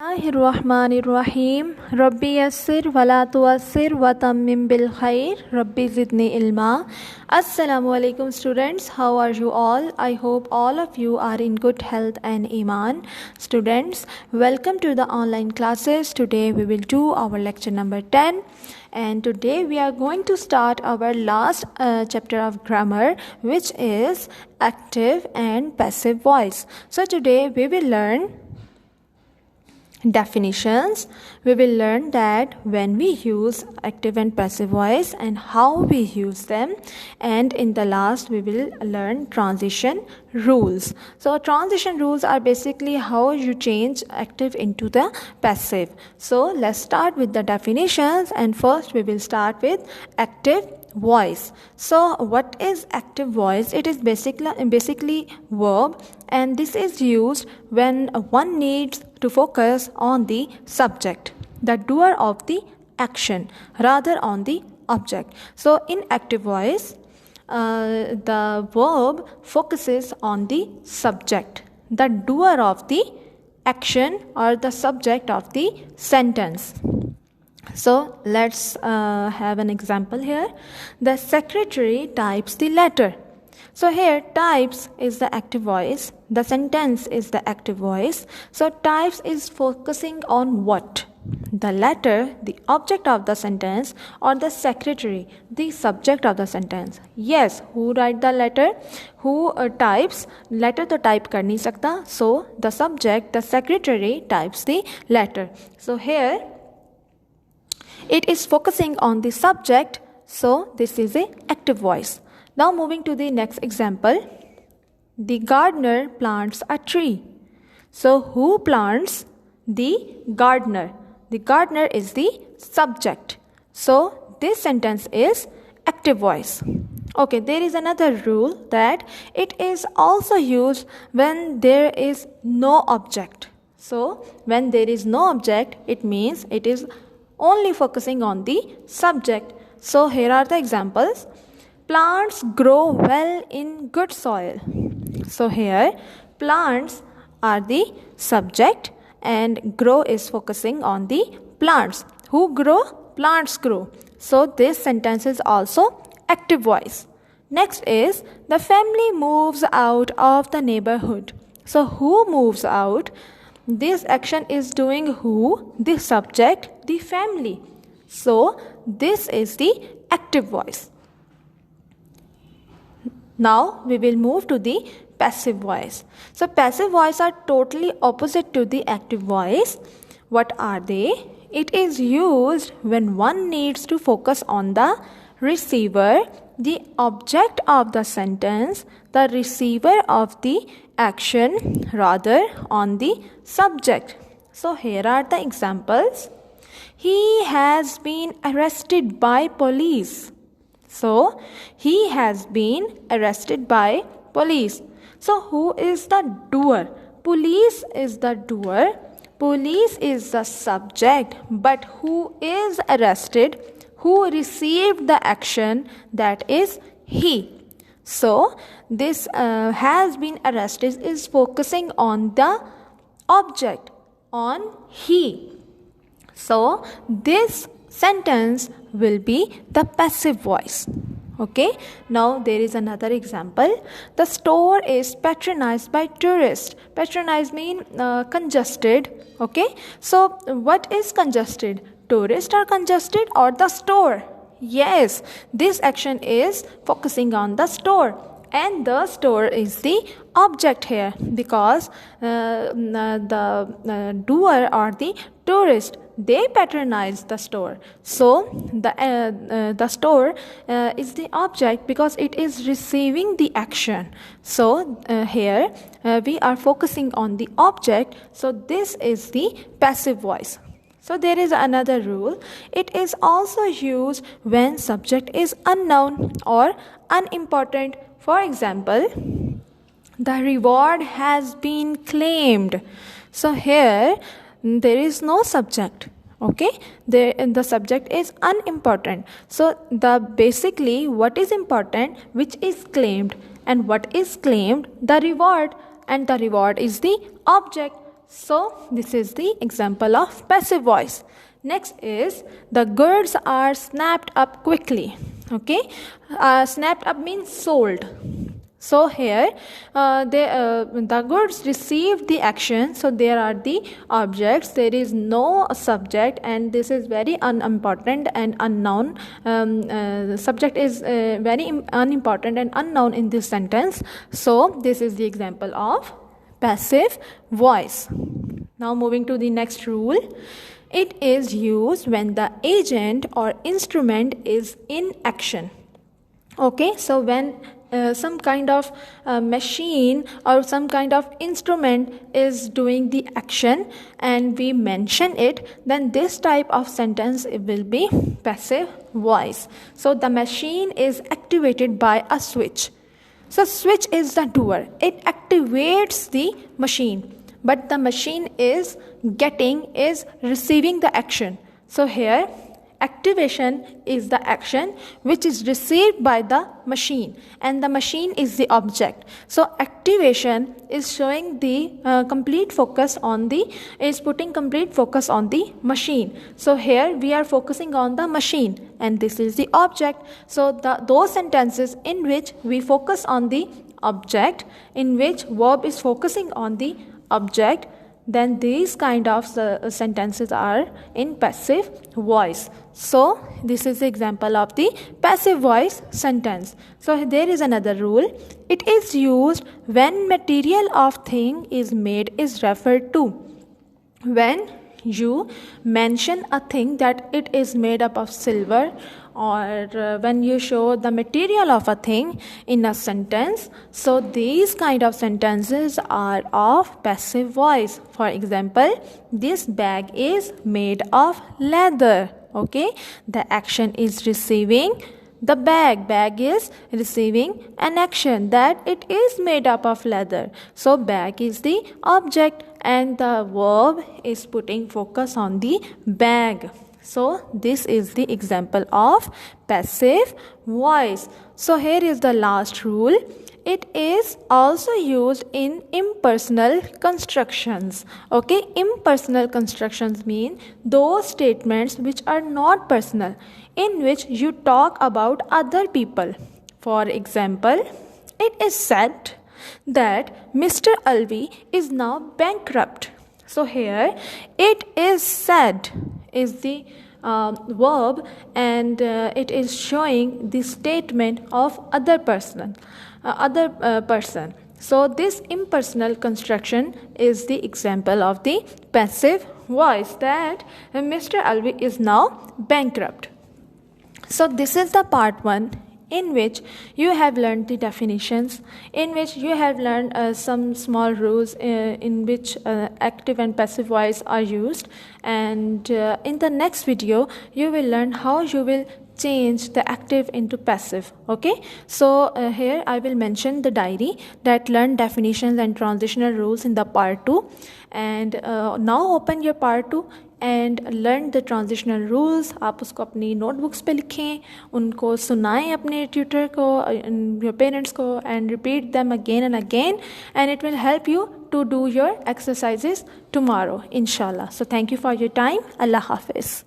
Bismillahirrahmanirrahim. Rabbi yassir wala tuassir wa tammim bil khair. Rabbi zidni ilma. Assalamu alaikum students. How are you all? I hope all of you are in good health and iman. Students, welcome to the online classes. Today we will do our lecture number 10. And today we are going to start our last chapter of grammar, which is active and passive voice. So today we will learn definitions. We will learn that when we use active and passive voice and how we use them, and in the last we will learn transition rules. So transition rules are basically how you change active into the passive. So let's start with the definitions, and first we will start with active voice. So what is active voice? It is basically verb, and this is used when one needs to focus on the subject, the doer of the action, rather on the object. So in active voice, the verb focuses on the subject, the doer of the action, or the subject of the sentence. So let's have an example here. The secretary types the letter. So here types is the active voice, the sentence is the active voice. So types is focusing on what? The letter, the object of the sentence, or the secretary, the subject of the sentence. Yes, who write the letter? Who types? Letter to type kar nahi sakta. So the subject, the secretary types the letter. So here it is focusing on the subject, so this is a active voice. Now moving to the next example. The gardener plants a tree. So who plants? The gardener. The gardener is the subject. So this sentence is active voice. Okay, there is another rule that it is also used when there is no object. So when there is no object, it means it is only focusing on the subject. So here are the examples. Plants grow well in good soil. So here plants are the subject and grow is focusing on the plants. Who grow? Plants grow. So this sentence is also active voice. Next is the family moves out of the neighborhood. So who moves out? This action is doing who? The subject, the family. So this is the active voice. Now we will move to the passive voice. So passive voice are totally opposite to the active voice. What are they? It is used when one needs to focus on the receiver, the object of the sentence, the receiver of the action, rather on the subject. So here are the examples. He has been arrested by police. So he has been arrested by police. So who is the doer? Police is the doer. Police is the subject. But who is arrested? Who received the action? That is he. So this has been arrested is focusing on the object, on he. So this sentence will be the passive voice. Okay, now there is another example. The store is patronized by tourists. Patronized mean congested. Okay, so what is congested? Tourists are congested or the store? Yes, this action is focusing on the store, and the store is the object here because the doer or the tourist, they patronize the store. So the store is the object because it is receiving the action. So here we are focusing on the object. So this is the passive voice. So there is another rule. It is also used when subject is unknown or unimportant. For example, the reward has been claimed. So here there is no subject. Okay, the subject is unimportant. So the basically what is important, which is claimed, and what is claimed, the reward, and the reward is the object. So this is the example of passive voice. Next is the goods are snapped up quickly. Okay, snapped up means sold. So here the goods received the action. So there are the objects, there is no subject, and this is very unimportant and unknown. Subject is very unimportant and unknown in this sentence. So this is the example of passive voice. Now moving to the next rule. It is used when the agent or instrument is in action. Okay, so when some kind of machine or some kind of instrument is doing the action and we mention it, then this type of sentence it will be passive voice. So the machine is activated by a switch. So switch is the doer, it activates the machine, but the machine is receiving the action. So here activation is the action which is received by the machine, and the machine is the object. So activation is showing the putting complete focus on the machine. So here we are focusing on the machine and this is the object. So those sentences in which we focus on the object, in which verb is focusing on the object, then these kind of sentences are in passive voice. So this is the example of the passive voice sentence. So there is another rule. It is used when material of thing is made is referred to. When you mention a thing that it is made up of silver, or when you show the material of a thing in a sentence, so these kind of sentences are of passive voice. For example, this bag is made of leather. Okay, the action is receiving the bag is receiving an action that it is made up of leather. So bag is the object and the verb is putting focus on the bag. So this is the example of passive voice. So here is the last rule. It is also used in impersonal constructions. Okay, impersonal constructions mean those statements which are not personal, in which you talk about other people. For example, it is said that Mr. Alvi is now bankrupt. So here it is said is the verb, and it is showing the statement of other person. So this impersonal construction is the example of the passive voice, that Mr. Alvi is now bankrupt. So this is the part 1, in which you have learned the definitions, in which you have learned some small rules in which active and passive voice are used. And in the next video, you will learn how you will change the active into passive. Okay, so here I will mention the diary that learn definitions and transitional rules in the part 2. And now open your part 2 and learn the transitional rules. आप उसको अपनी notebooks पे लिखें, उनको सुनाएं अपने tutor को, your parents को, and repeat them again and again, and it will help you to do your exercises tomorrow, inshallah. So thank you for your time. Allah Hafiz.